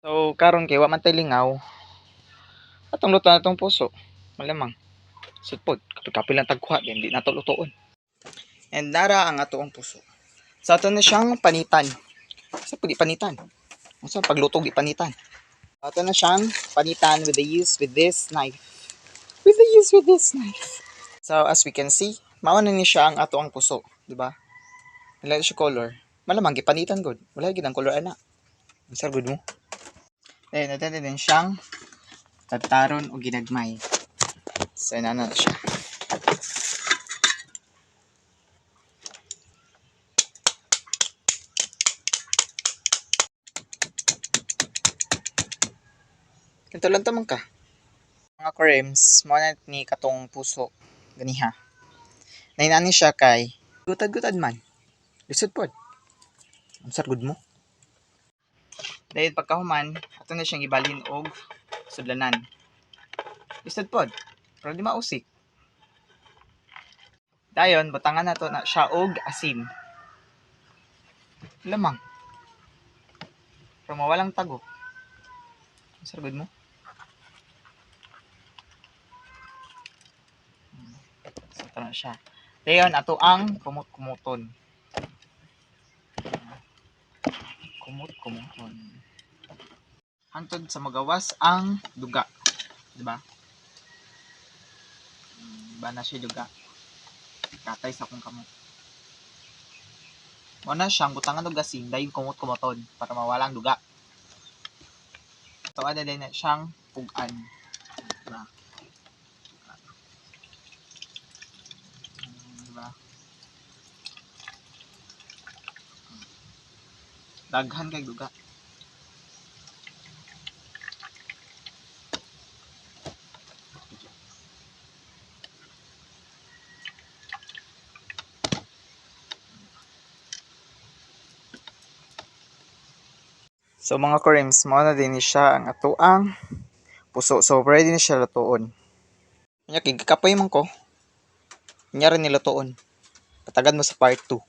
So karon kay wa man tay lingaw, atong luto na tong puso. Malamang. Sudpod, kapil lang tagkuha, di na to lutoon. And nara ang ato ang puso. So ato na siyang panitan. Sa pudi panitan. Sa pagluto di panitan. Ato na siyang panitan with the use with this knife. With the use with this knife. So as we can see, mao na ni siya ang ato ang puso, di ba? Wala siya color. Malamang gipanitan gud. Wala gid ang color ana. Ang good mo. Then natin din siyang tataron o ginagmay. So na siya. Ito lang tamang ka. Mga creams, mo na ni katong puso. Ganiha. Nainani siya kay gutad-gutad man. Lisod pod. Ang good mo. Dahil pagkahuman, ato na siyang ibalhin og sudlanan. Lisod pod. Pero di mausik. Dayon, butangan na to na siya og asin. Lamang. Pero mawalang tago. Ang good mo. So, ito na siya. Dayon, ato ang kumot-kumuton. Kumot-kumuton. Hantod sa magawas ang duga. Diba? Diba na siya duga. Katay sa akong kamot. Muna siyang butangan og asin dayon kumot-kumuton para mawalang duga. Ito ada din na siyang pugan. Diba? Diba? Daghan kay duga. So mga creams, mo na din siya ang atoang puso. So ready na siya lutoon. Kanya kigkapoy man ko. Kanya rin nilutoon. Patagan mo sa part 2.